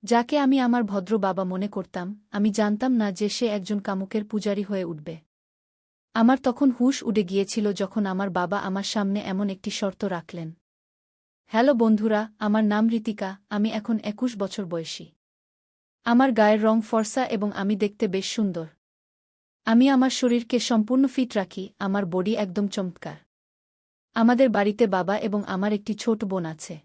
যাকে আমি আমার ভদ্র বাবা মনে করতাম, আমি জানতাম না যে সে একজন কামুকের পূজারী হয়ে উঠবে। আমার তখন হুঁশ উড়ে গিয়েছিল যখন আমার বাবা আমার সামনে এমন একটি শর্ত রাখলেন। হ্যালো বন্ধুরা, আমার নাম ঋতিকা, আমি এখন ২১ বছর বয়সী। আমার গায়ের রং ফর্সা এবং আমি দেখতে বেশ সুন্দর। আমি আমার শরীরকে সম্পূর্ণ ফিট রাখি, আমার বডি একদম চমৎকার। আমাদের বাড়িতে বাবা এবং আমার একটি ছোট বোন আছে।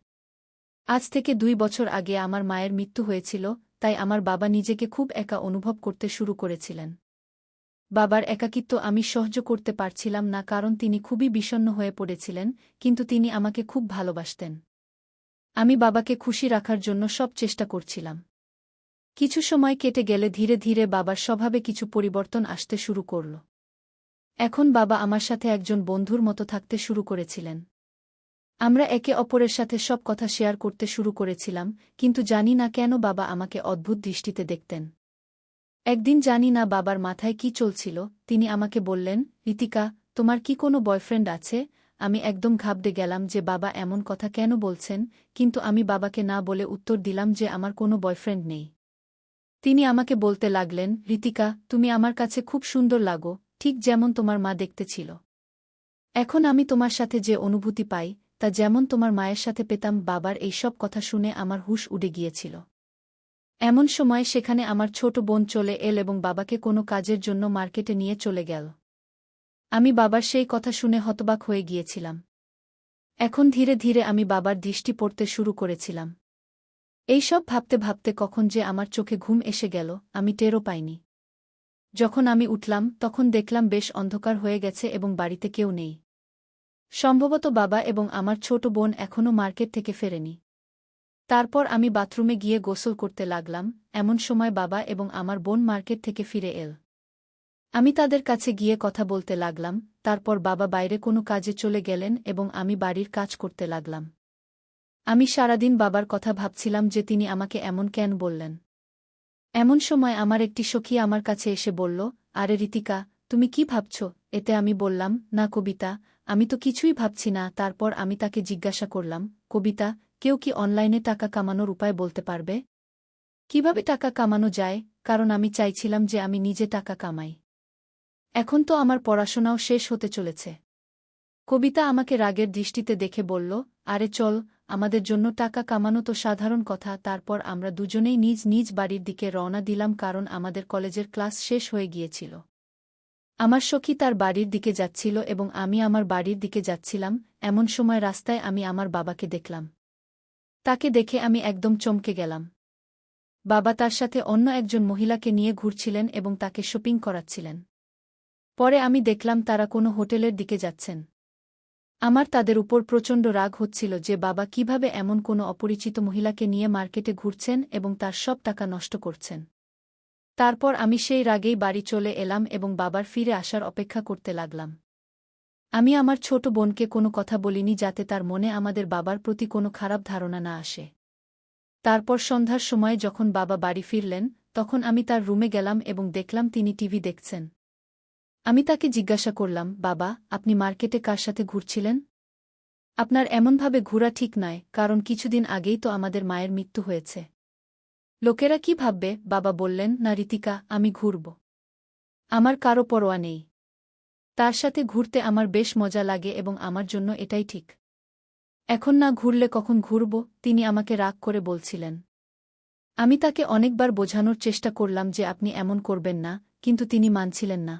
আজ থেকে ২ বছর আগে আমার মায়ের মৃত্যু হয়েছিল, তাই আমার বাবা নিজেকে খুব একা অনুভব করতে শুরু করেছিলেন। বাবার একাকিত্ব আমি সহ্য করতে পারছিলাম না কারণ তিনি খুবই বিষণ্ণ হয়ে পড়েছিলেন, কিন্তু তিনি আমাকে খুব ভালোবাসতেন। আমি বাবাকে খুশি রাখার জন্য সব চেষ্টা করছিলাম। কিছু সময় কেটে গেলে ধীরে ধীরে বাবার স্বভাবে কিছু পরিবর্তন আসতে শুরু করল। এখন বাবা আমার সাথে একজন বন্ধুর মতো থাকতে শুরু করেছিলেন। আমরা একে অপরের সাথে সব কথা শেয়ার করতে শুরু করেছিলাম, কিন্তু জানি না কেন বাবা আমাকে অদ্ভুত দৃষ্টিতে দেখতেন। একদিন জানি না বাবার মাথায় কি চলছিল, তিনি আমাকে বললেন, ঋতিকা, তোমার কি কোনো বয়ফ্রেন্ড আছে? আমি একদম ঘাবড়ে গেলাম যে বাবা এমন কথা কেন বলছেন, কিন্তু আমি বাবাকে না বলে উত্তর দিলাম যে আমার কোনো বয়ফ্রেন্ড নেই। তিনি আমাকে বলতে লাগলেন, ঋতিকা, তুমি আমার কাছে খুব সুন্দর লাগো, ঠিক যেমন তোমার মা দেখতে ছিল। এখন আমি তোমার সাথে যে অনুভূতি পাই, তা যেমন তোমার মায়ের সাথে পেতাম। বাবার এই সব কথা শুনে আমার হুঁশ উড়ে গিয়েছিল। এমন সময় সেখানে আমার ছোট বোন চলে এল এবং বাবাকে কোনো কাজের জন্য মার্কেটে নিয়ে চলে গেল। আমি বাবার সেই কথা শুনে হতবাক হয়ে গিয়েছিলাম। এখন ধীরে ধীরে আমি বাবার দৃষ্টি পড়তে শুরু করেছিলাম। এইসব ভাবতে ভাবতে কখন যে আমার চোখে ঘুম এসে গেল, আমি টেরও পাইনি। যখন আমি উঠলাম তখন দেখলাম বেশ অন্ধকার হয়ে গেছে এবং বাড়িতে কেউ নেই। সম্ভবত বাবা এবং আমার ছোট বোন এখনও মার্কেট থেকে ফেরেনি। তারপর আমি বাথরুমে গিয়ে গোসল করতে লাগলাম, এমন সময় বাবা এবং আমার বোন মার্কেট থেকে ফিরে এল। আমি তাদের কাছে গিয়ে কথা বলতে লাগলাম, তারপর বাবা বাইরে কোনো কাজে চলে গেলেন এবং আমি বাড়ির কাজ করতে লাগলাম। আমি সারাদিন বাবার কথা ভাবছিলাম যে তিনি আমাকে এমন কেন বললেন। এমন সময় আমার একটি সখী আমার কাছে এসে বলল, আরে ঋতিকা, তুমি কি ভাবছ? এতে আমি বললাম, না কবিতা, আমি তো কিছুই ভাবছি না। তারপর আমি তাকে জিজ্ঞাসা করলাম, কবিতা, কেউ কি অনলাইনে টাকা কামানোর উপায় বলতে পারবে? কিভাবে টাকা কামানো যায়? কারণ আমি চাইছিলাম যে আমি নিজে টাকা কামাই। এখন তো আমার পড়াশোনাও শেষ হতে চলেছে। কবিতা আমাকে রাগের দৃষ্টিতে দেখে বলল, আরে চল, আমাদের জন্য টাকা কামানো তো সাধারণ কথা। তারপর আমরা দুজনেই নিজ নিজ বাড়ির দিকে রওনা দিলাম কারণ আমাদের কলেজের ক্লাস শেষ হয়ে গিয়েছিল। আমার সখী তার বাড়ির দিকে যাচ্ছিল এবং আমি আমার বাড়ির দিকে যাচ্ছিলাম। এমন সময় রাস্তায় আমি আমার বাবাকে দেখলাম। তাকে দেখে আমি একদম চমকে গেলাম। বাবা তার সাথে অন্য একজন মহিলাকে নিয়ে ঘুরছিলেন এবং তাকে শপিং করাচ্ছিলেন। পরে আমি দেখলাম তারা কোনো হোটেলের দিকে যাচ্ছেন। আমার তাদের উপর প্রচণ্ড রাগ হচ্ছিল যে বাবা কিভাবে এমন কোনো অপরিচিত মহিলাকে নিয়ে মার্কেটে ঘুরছেন এবং তার সব টাকা নষ্ট করছেন। তারপর আমি সেই রাগেই বাড়ি চলে এলাম এবং বাবার ফিরে আসার অপেক্ষা করতে লাগলাম। আমি আমার ছোট বোনকে কোনো কথা বলিনি যাতে তার মনে আমাদের বাবার প্রতি কোনো খারাপ ধারণা না আসে। তারপর সন্ধ্যার সময় যখন বাবা বাড়ি ফিরলেন, তখন আমি তার রুমে গেলাম এবং দেখলাম তিনি টিভি দেখছেন। আমি তাকে জিজ্ঞাসা করলাম, বাবা, আপনি মার্কেটে কার সাথে ঘুরছিলেন? আপনার এমনভাবে ঘোরা ঠিক নয়, কারণ কিছুদিন আগেই তো আমাদের মায়ের মৃত্যু হয়েছে। লোকেরা কি ভাববে? বাবা বললেন, না ঋতিকা, আমি ঘুরব। আমার কারো পরোয়া নেই। তার সাথে ঘুরতে আমার বেশ মজা লাগে এবং আমার জন্য এটাই ঠিক। এখন না ঘুরলে কখন ঘুরব? তিনি আমাকে রাগ করে বলছিলেন। আমি তাকে অনেকবার বোঝানোর চেষ্টা করলাম যে আপনি এমন করবেন না, কিন্তু তিনি মানছিলেন না।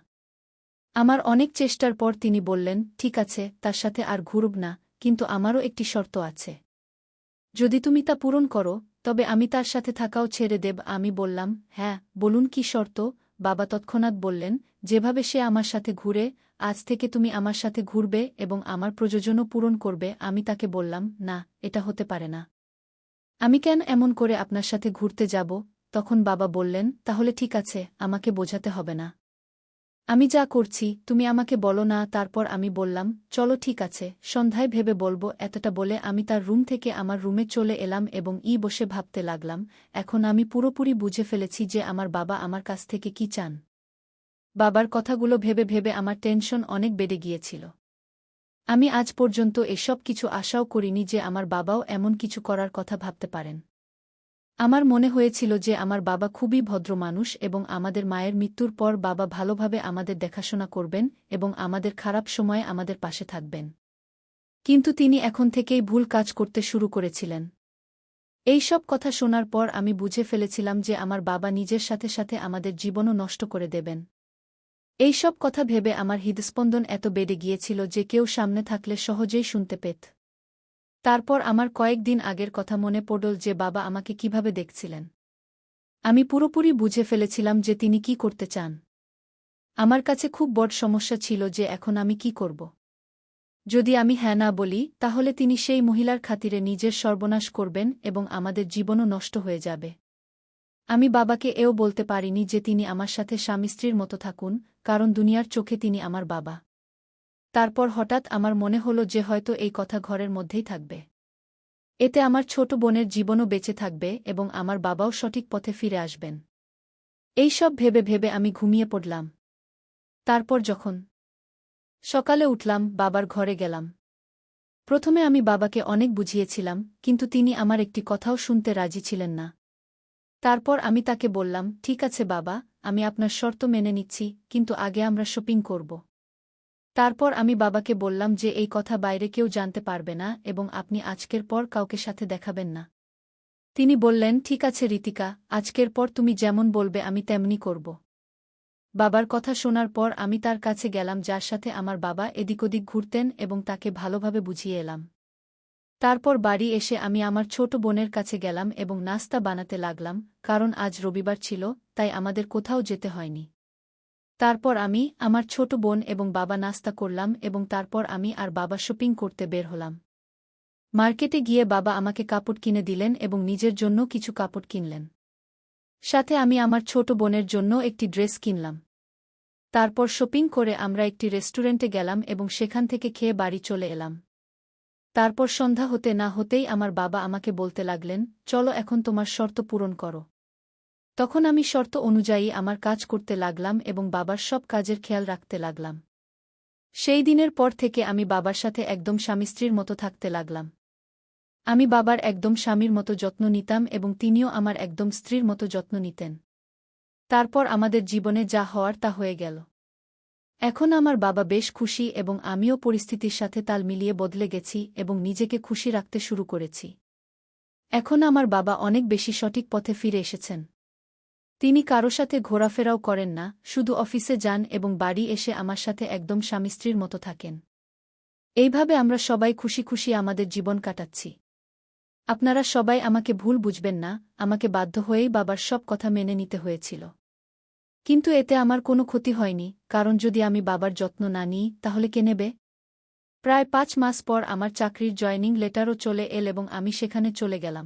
আমার অনেক চেষ্টার পর তিনি বললেন, ঠিক আছে, তার সাথে আর ঘুরব না, কিন্তু আমারও একটি শর্ত আছে। যদি তুমি তা পূরণ করো, তবে আমি তার সাথে থাকাও ছেড়ে দেব। আমি বললাম, হ্যাঁ, বলুন কি শর্ত? বাবা তৎক্ষণাৎ বললেন, যেভাবে সে আমার সাথে ঘুরে, আজ থেকে তুমি আমার সাথে ঘুরবে এবং আমার প্রয়োজনও পূরণ করবে। আমি তাকে বললাম, না, এটা হতে পারে না। আমি কেন এমন করে আপনার সাথে ঘুরতে যাব? তখন বাবা বললেন, তাহলে ঠিক আছে, আমাকে বোঝাতে হবে না। আমি যা করছি তুমি আমাকে বলো না। তারপর আমি বললাম, চলো ঠিক আছে, সন্ধ্যায় ভেবে বলবো। এতটা বলে আমি তার রুম থেকে আমার রুমে চলে এলাম এবং বসে ভাবতে লাগলাম, এখন আমি পুরোপুরি বুঝে ফেলেছি যে আমার বাবা আমার কাছ থেকে কি চান। বাবার কথাগুলো ভেবে ভেবে আমার টেনশন অনেক বেড়ে গিয়েছিল। আমি আজ পর্যন্ত এসব কিছু আশাও করিনি যে আমার বাবাও এমন কিছু করার কথা ভাবতে পারেন। আমার মনে হয়েছিল যে আমার বাবা খুবই ভদ্র মানুষ এবং আমাদের মায়ের মৃত্যুর পর বাবা ভালোভাবে আমাদের দেখাশোনা করবেন এবং আমাদের খারাপ সময়ে আমাদের পাশে থাকবেন। কিন্তু তিনি এখন থেকেই ভুল কাজ করতে শুরু করেছিলেন। এই সব কথা শোনার পর আমি বুঝে ফেলেছিলাম যে আমার বাবা নিজের সাথে সাথে আমাদের জীবনও নষ্ট করে দেবেন। এই সব কথা ভেবে আমার হৃদস্পন্দন এত বেড়ে গিয়েছিল যে কেউ সামনে থাকলে সহজেই শুনতে পেত। তারপর আমার কয়েকদিন আগের কথা মনে পড়ল যে বাবা আমাকে কিভাবে দেখছিলেন। আমি পুরোপুরি বুঝে ফেলেছিলাম যে তিনি কি করতে চান। আমার কাছে খুব বড় সমস্যা ছিল যে এখন আমি কি করব। যদি আমি হ্যাঁ না বলি তাহলে তিনি সেই মহিলার খাতিরে নিজের সর্বনাশ করবেন এবং আমাদের জীবনও নষ্ট হয়ে যাবে। আমি বাবাকে এও বলতে পারিনি যে তিনি আমার সাথে স্বামী স্ত্রীর মতো থাকুন, কারণ দুনিয়ার চোখে তিনি আমার বাবা। তারপর হঠাৎ আমার মনে হল যে হয়তো এই কথা ঘরের মধ্যেই থাকবে। এতে আমার ছোট বোনের জীবনও বেঁচে থাকবে এবং আমার বাবাও সঠিক পথে ফিরে আসবেন। এই সব ভেবে ভেবে আমি ঘুমিয়ে পড়লাম। তারপর যখন সকালে উঠলাম, বাবার ঘরে গেলাম। প্রথমে আমি বাবাকে অনেক বুঝিয়েছিলাম, কিন্তু তিনি আমার একটি কথাও শুনতে রাজি ছিলেন না। তারপর আমি তাকে বললাম, ঠিক আছে বাবা, আমি আপনার শর্ত মেনে নিচ্ছি, কিন্তু আগে আমরা শপিং করব। তারপর আমি বাবাকে বললাম যে এই কথা বাইরে কেউ জানতে পারবে না এবং আপনি আজকের পর কাউকে সাথে দেখাবেন না। তিনি বললেন, ঠিক আছে রিতিকা, আজকের পর তুমি যেমন বলবে আমি তেমনি করব। বাবার কথা শোনার পর আমি তার কাছে গেলাম যার সাথে আমার বাবা এদিক ওদিক ঘুরতেন এবং তাকে ভালোভাবে বুঝিয়ে এলাম। তারপর বাড়ি এসে আমি আমার ছোট বোনের কাছে গেলাম এবং নাস্তা বানাতে লাগলাম, কারণ আজ রবিবার ছিল, তাই আমাদের কোথাও যেতে হয়নি। তারপর আমি, আমার ছোট বোন এবং বাবা নাস্তা করলাম এবং তারপর আমি আর বাবা শপিং করতে বের হলাম। মার্কেটে গিয়ে বাবা আমাকে কাপড় কিনে দিলেন এবং নিজের জন্য কিছু কাপড় কিনলেন। সাথে আমি আমার ছোট বোনের জন্য একটি ড্রেস কিনলাম। তারপর শপিং করে আমরা একটি রেস্টুরেন্টে গেলাম এবং সেখান থেকে খেয়ে বাড়ি চলে এলাম। তারপর সন্ধ্যা হতে না হতেই আমার বাবা আমাকে বলতে লাগলেন, চলো এখন তোমার শর্ত পূরণ করো। তখন আমি শর্ত অনুযায়ী আমার কাজ করতে লাগলাম এবং বাবার সব কাজের খেয়াল রাখতে লাগলাম। সেই দিনের পর থেকে আমি বাবার সাথে একদম স্বামী স্ত্রীর মতো থাকতে লাগলাম। আমি বাবার একদম স্বামীর মতো যত্ন নিতাম এবং তিনিও আমার একদম স্ত্রীর মতো যত্ন নিতেন। তারপর আমাদের জীবনে যা হওয়ার তা হয়ে গেল। এখন আমার বাবা বেশ খুশি এবং আমিও পরিস্থিতির সাথে তাল মিলিয়ে বদলে গেছি এবং নিজেকে খুশি রাখতে শুরু করেছি। এখন আমার বাবা অনেক বেশি সঠিক পথে ফিরে এসেছেন। তিনি কারো সাথে ঘোরাফেরাও করেন না, শুধু অফিসে যান এবং বাড়ি এসে আমার সাথে একদম স্বামী স্ত্রীর মতো থাকেন। এইভাবে আমরা সবাই খুশি খুশি আমাদের জীবন কাটাচ্ছি। আপনারা সবাই আমাকে ভুল বুঝবেন না, আমাকে বাধ্য হয়েই বাবার সব কথা মেনে নিতে হয়েছিল। কিন্তু এতে আমার কোনো ক্ষতি হয়নি, কারণ যদি আমি বাবার যত্ন না নিই তাহলে কে নেবে? প্রায় 5 মাস পর আমার চাকরির জয়েনিং লেটারও চলে এল এবং আমি সেখানে চলে গেলাম।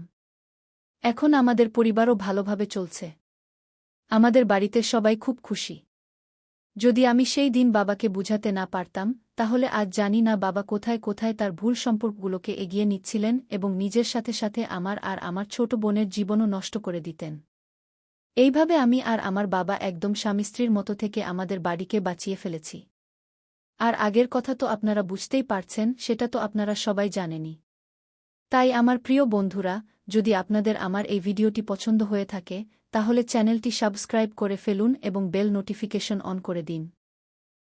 এখন আমাদের পরিবারও ভালোভাবে চলছে। আমাদের বাড়িতে সবাই খুব খুশি। যদি আমি সেই দিন বাবাকে বুঝাতে না পারতাম, তাহলে আজ জানি না বাবা কোথায় কোথায় তার ভুল সম্পর্কগুলোকে এগিয়ে নিচ্ছিলেন এবং নিজের সাথে সাথে আমার আর আমার ছোট বোনের জীবনও নষ্ট করে দিতেন। এইভাবে আমি আর আমার বাবা একদম স্বামী স্ত্রীর মতো থেকে আমাদের বাড়িকে বাঁচিয়ে ফেলেছি। আর আগের কথা তো আপনারা বুঝতেই পারছেন, সেটা তো আপনারা সবাই জানেনই। তাই আমার প্রিয় বন্ধুরা, যদি আপনাদের আমার এই ভিডিওটি পছন্দ হয়ে থাকে, তাহলে চ্যানেলটি সাবস্ক্রাইব করে ফেলুন এবং বেল নোটিফিকেশন অন করে দিন।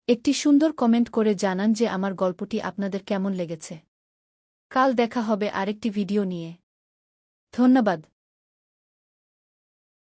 একটি সুন্দর কমেন্ট করে জানান যে আমার গল্পটি আপনাদের কেমন লেগেছে। কাল দেখা হবে আরেকটি ভিডিও নিয়ে। ধন্যবাদ।